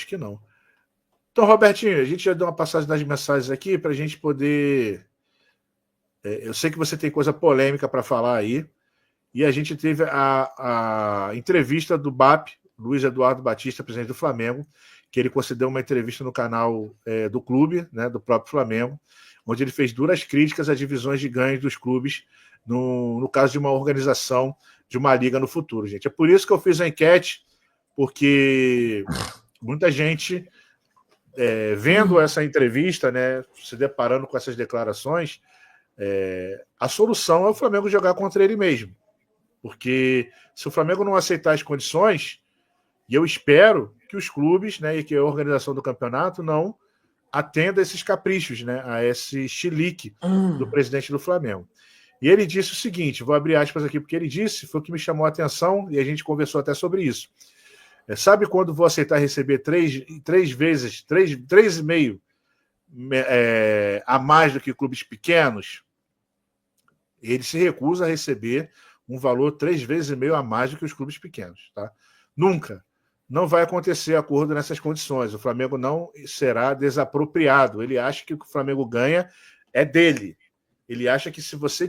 acho que não. Então, Robertinho, a gente já deu uma passagem das mensagens aqui para a gente poder... eu sei que você tem coisa polêmica para falar aí, e a gente teve a entrevista do BAP, Luiz Eduardo Batista, presidente do Flamengo, que ele concedeu uma entrevista no canal do clube, né, do próprio Flamengo, onde ele fez duras críticas às divisões de ganhos dos clubes no caso de uma organização de uma liga no futuro, gente. É por isso que eu fiz a enquete, porque muita gente, vendo essa entrevista, né, se deparando com essas declarações, a solução é o Flamengo jogar contra ele mesmo. Porque se o Flamengo não aceitar as condições, e eu espero que os clubes, né, e que a organização do campeonato não atenda a esses caprichos, né, a esse chilique do presidente do Flamengo. E ele disse o seguinte, vou abrir aspas aqui, porque ele disse, foi o que me chamou a atenção, e a gente conversou até sobre isso. Sabe quando vou aceitar receber 3,5 a mais do que clubes pequenos? Ele se recusa a receber um valor 3,5 vezes a mais do que os clubes pequenos. Tá? Nunca. Não vai acontecer acordo nessas condições. O Flamengo não será desapropriado. Ele acha que o que o Flamengo ganha é dele. Ele acha que se você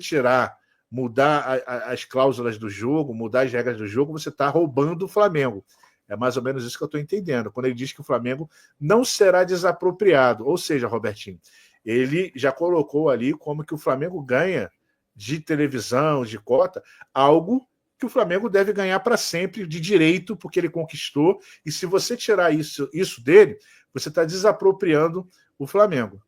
mudar as cláusulas do jogo, mudar as regras do jogo, você está roubando o Flamengo. É mais ou menos isso que eu estou entendendo. Quando ele diz que o Flamengo não será desapropriado. Ou seja, Robertinho, ele já colocou ali como que o Flamengo ganha de televisão, de cota, algo que o Flamengo deve ganhar para sempre de direito, porque ele conquistou, e se você tirar isso dele, você está desapropriando o Flamengo.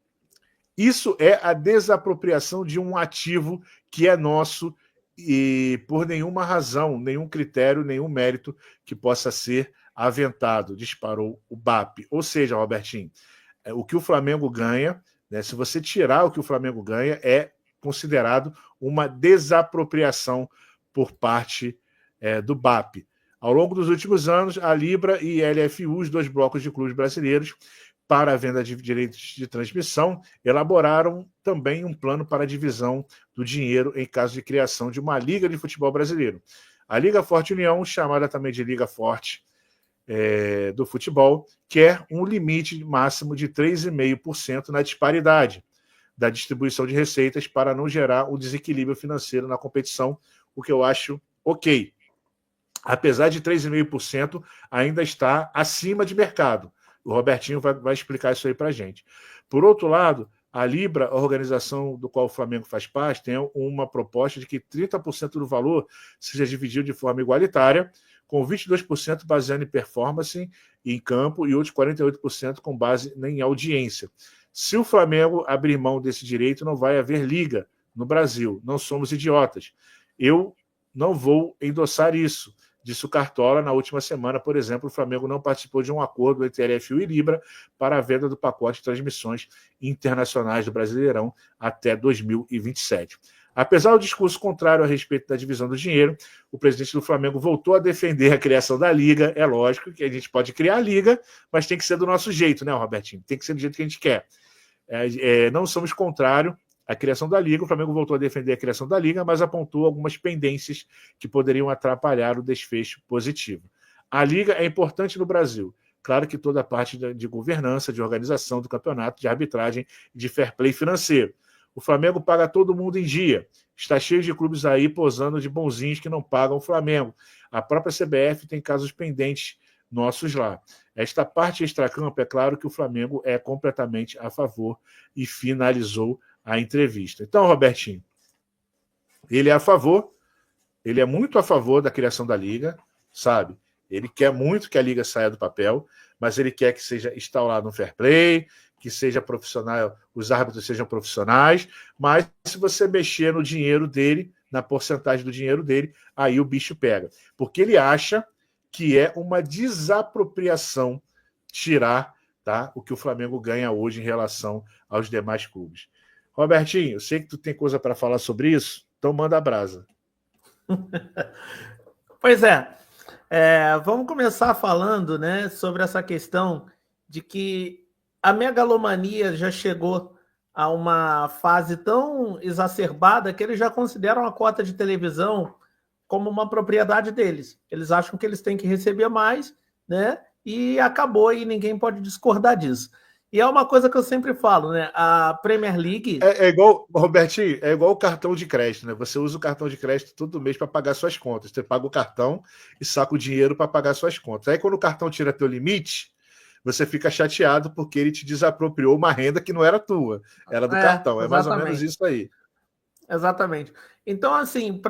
Isso é a desapropriação de um ativo que é nosso e por nenhuma razão, nenhum critério, nenhum mérito que possa ser aventado, disparou o BAP. Ou seja, Robertinho, o que o Flamengo ganha, né, se você tirar o que o Flamengo ganha, é considerado uma desapropriação por parte do BAP. Ao longo dos últimos anos, a Libra e a LFU, os dois blocos de clubes brasileiros, para a venda de direitos de transmissão, elaboraram também um plano para a divisão do dinheiro em caso de criação de uma Liga de Futebol Brasileiro. A Liga Forte União, chamada também de Liga Forte do Futebol, quer um limite máximo de 3,5% na disparidade da distribuição de receitas para não gerar um desequilíbrio financeiro na competição, o que eu acho ok. Apesar de 3,5%, ainda está acima de mercado. O Robertinho vai explicar isso aí para a gente. Por outro lado, a Libra, a organização do qual o Flamengo faz parte, tem uma proposta de que 30% do valor seja dividido de forma igualitária, com 22% baseado em performance em campo e outros 48% com base em audiência. Se o Flamengo abrir mão desse direito, não vai haver liga no Brasil. Não somos idiotas. Eu não vou endossar isso. Disse o Cartola na última semana, por exemplo, o Flamengo não participou de um acordo entre LFU e Libra para a venda do pacote de transmissões internacionais do Brasileirão até 2027. Apesar do discurso contrário a respeito da divisão do dinheiro, o presidente do Flamengo voltou a defender a criação da Liga. É lógico que a gente pode criar a Liga, mas tem que ser do nosso jeito, né, Robertinho? Tem que ser do jeito que a gente quer. Não somos contrários à criação da Liga. O Flamengo voltou a defender a criação da Liga, mas apontou algumas pendências que poderiam atrapalhar o desfecho positivo. A Liga é importante no Brasil. Claro que toda a parte de governança, de organização do campeonato, de arbitragem e de fair play financeiro. O Flamengo paga todo mundo em dia. Está cheio de clubes aí posando de bonzinhos que não pagam o Flamengo. A própria CBF tem casos pendentes nossos lá. Esta parte extracampo, é claro que o Flamengo é completamente a favor e finalizou a entrevista. Então, Robertinho, ele é a favor, ele é muito a favor da criação da Liga, sabe? Ele quer muito que a Liga saia do papel, mas ele quer que seja instaurado um fair play, que seja profissional, os árbitros sejam profissionais, mas se você mexer no dinheiro dele, na porcentagem do dinheiro dele, aí o bicho pega. Porque ele acha que é uma desapropriação tirar, tá, o que o Flamengo ganha hoje em relação aos demais clubes. Robertinho, eu sei que tu tem coisa para falar sobre isso, então manda a brasa. Pois é. Vamos começar falando, né, sobre essa questão de que a megalomania já chegou a uma fase tão exacerbada que eles já consideram a cota de televisão como uma propriedade deles. Eles acham que eles têm que receber mais, né? e acabou, e ninguém pode discordar disso. E é uma coisa que eu sempre falo, né? A Premier League... É igual, Robertinho, é igual o cartão de crédito, né? Você usa o cartão de crédito todo mês para pagar suas contas. Você paga o cartão e saca o dinheiro para pagar suas contas. Aí quando o cartão tira teu limite, você fica chateado porque ele te desapropriou uma renda que não era tua, era do cartão. É mais ou menos isso aí. Exatamente. Então, assim,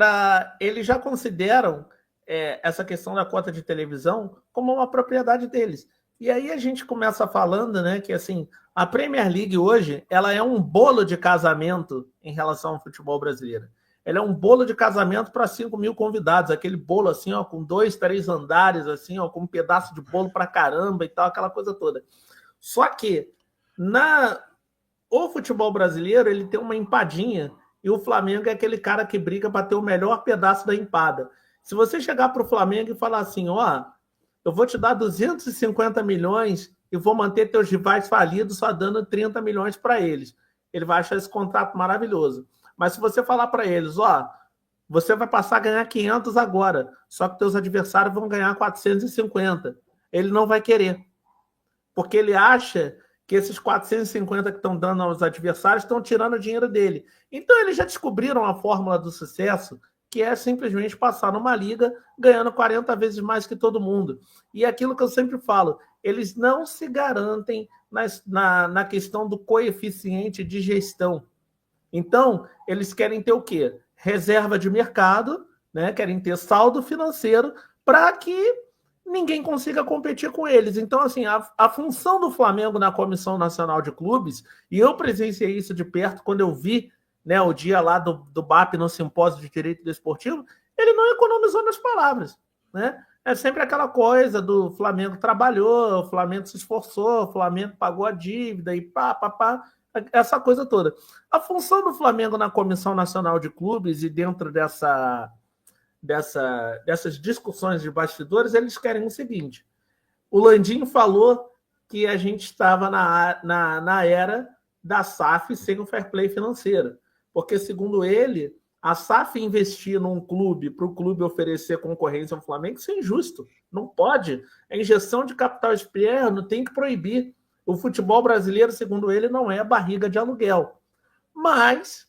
eles já consideram essa questão da cota de televisão como uma propriedade deles. E aí a gente começa falando, né, que assim, a Premier League hoje, ela é um bolo de casamento em relação ao futebol brasileiro. Ela é um bolo de casamento para 5 mil convidados, aquele bolo assim, ó, com 2, 3 andares, assim, ó, com um pedaço de bolo para caramba e tal, aquela coisa toda. Só que o futebol brasileiro, ele tem uma empadinha, e o Flamengo é aquele cara que briga para ter o melhor pedaço da empada. Se você chegar para o Flamengo e falar assim, ó, eu vou te dar 250 milhões e vou manter teus rivais falidos só dando 30 milhões para eles. Ele vai achar esse contrato maravilhoso. Mas se você falar para eles, ó, você vai passar a ganhar 500 agora, só que teus adversários vão ganhar 450. Ele não vai querer. Porque ele acha que esses 450 que estão dando aos adversários estão tirando o dinheiro dele. Então eles já descobriram a fórmula do sucesso, que é simplesmente passar numa liga ganhando 40 vezes mais que todo mundo. E é aquilo que eu sempre falo, eles não se garantem na questão do coeficiente de gestão. Então, eles querem ter o quê? Reserva de mercado, né? Querem ter saldo financeiro para que ninguém consiga competir com eles. Então, assim, a função do Flamengo na Comissão Nacional de Clubes, e eu presenciei isso de perto quando eu vi, né, o dia lá do BAP no Simpósio de Direito Desportivo, ele não economizou nas palavras, né? É sempre aquela coisa do Flamengo trabalhou, o Flamengo se esforçou, o Flamengo pagou a dívida e essa coisa toda. A função do Flamengo na Comissão Nacional de Clubes e dentro dessas discussões de bastidores, eles querem o seguinte: o Landim falou que a gente estava na era da SAF sem o fair play financeiro, porque, segundo ele, a SAF investir num clube para o clube oferecer concorrência ao Flamengo, isso é injusto, não pode. A injeção de capital externo tem que proibir. O futebol brasileiro, segundo ele, não é barriga de aluguel. Mas,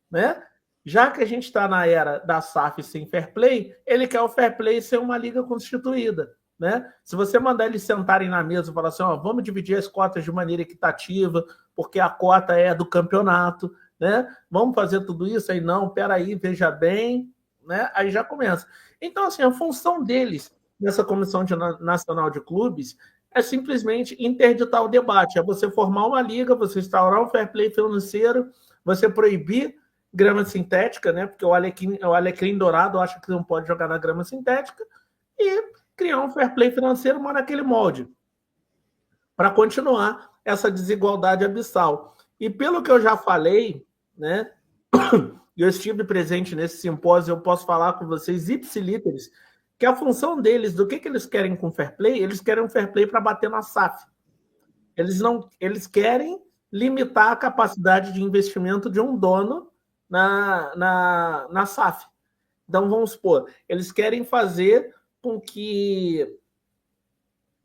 né, já que a gente está na era da SAF sem fair play, ele quer o fair play ser uma liga constituída. Né? Se você mandar eles sentarem na mesa e falar assim, ó, vamos dividir as cotas de maneira equitativa, porque a cota é do campeonato, né? Vamos fazer tudo isso? Aí não, peraí, veja bem, né? Aí já começa. Então, assim, a função deles nessa Comissão Nacional de Clubes é simplesmente interditar o debate, é você formar uma liga, você instaurar um fair play financeiro, você proibir grama sintética, né? Porque o alecrim dourado acha que não pode jogar na grama sintética, e criar um fair play financeiro, mas naquele molde, para continuar essa desigualdade abissal. E pelo que eu já falei, né? Eu estive presente nesse simpósio, eu posso falar com vocês, ipsilíteres, que a função deles, do que eles querem com fair play, eles querem um fair play para bater na SAF. Eles querem limitar a capacidade de investimento de um dono na SAF. Então, vamos supor, eles querem fazer com que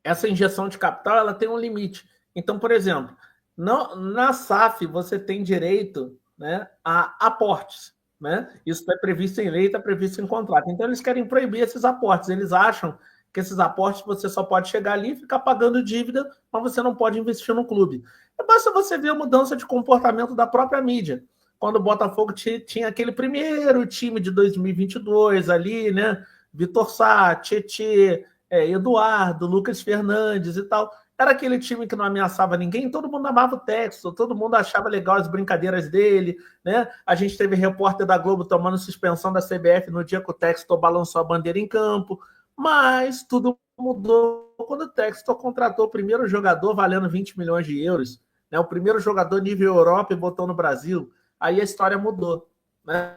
essa injeção de capital ela tenha um limite. Então, por exemplo, na SAF você tem direito, né, a aportes. Né? Isso é previsto em lei, está previsto em contrato. Então, eles querem proibir esses aportes. Eles acham que esses aportes você só pode chegar ali e ficar pagando dívida, mas você não pode investir no clube. Basta você ver a mudança de comportamento da própria mídia. Quando o Botafogo tinha aquele primeiro time de 2022 ali, né? Vitor Sá, Tietê, Eduardo, Lucas Fernandes e tal. Era aquele time que não ameaçava ninguém, todo mundo amava o Textor, todo mundo achava legal as brincadeiras dele, né? A gente teve repórter da Globo tomando suspensão da CBF no dia que o Textor balançou a bandeira em campo, mas tudo mudou quando o Textor contratou o primeiro jogador valendo 20 milhões de euros, né? O primeiro jogador nível Europa e botou no Brasil. Aí a história mudou, né?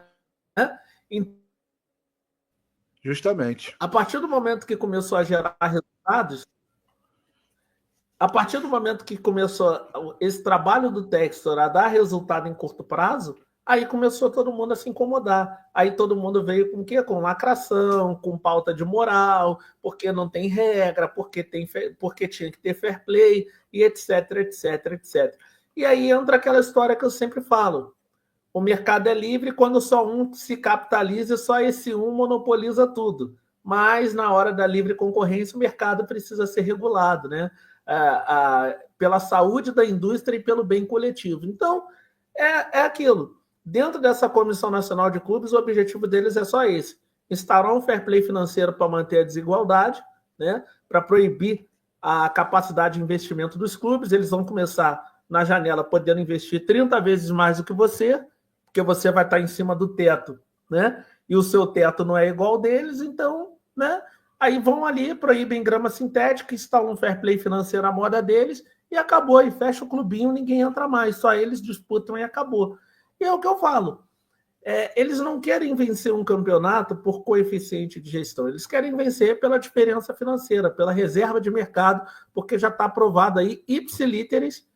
Justamente. A partir do momento que começou a gerar resultados, a partir do momento que começou esse trabalho do Textor a dar resultado em curto prazo, Aí começou todo mundo a se incomodar. Aí todo mundo veio com o quê? Com lacração, com pauta de moral, porque não tem regra, porque tinha que ter fair play, e etc, etc, etc. E aí entra aquela história que eu sempre falo. O mercado é livre quando só um se capitaliza, só esse um monopoliza tudo. Mas na hora da livre concorrência, o mercado precisa ser regulado, né? Pela saúde da indústria e pelo bem coletivo. Então, é aquilo. Dentro dessa Comissão Nacional de Clubes, o objetivo deles é só esse: instaurar um fair play financeiro para manter a desigualdade, né? Para proibir a capacidade de investimento dos clubes. Eles vão começar na janela podendo investir 30 vezes mais do que você, porque você vai estar em cima do teto, né? E o seu teto não é igual ao deles, então, né? Aí vão ali, proíbem grama sintética, instalam um fair play financeiro à moda deles e acabou. E fecha o clubinho, ninguém entra mais, só eles disputam e acabou. E é o que eu falo. Eles não querem vencer um campeonato por coeficiente de gestão, eles querem vencer pela diferença financeira, pela reserva de mercado, porque já está provado aí, ipsilíteres,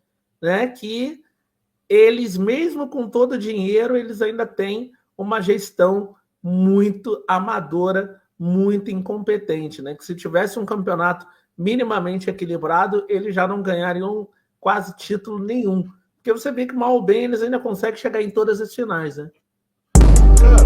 né, que eles, mesmo com todo o dinheiro, eles ainda têm uma gestão muito amadora, muito incompetente, né? Que se tivesse um campeonato minimamente equilibrado, eles já não ganhariam quase título nenhum. Porque você vê que, mal ou bem, eles ainda conseguem chegar em todas as finais, né? Cara...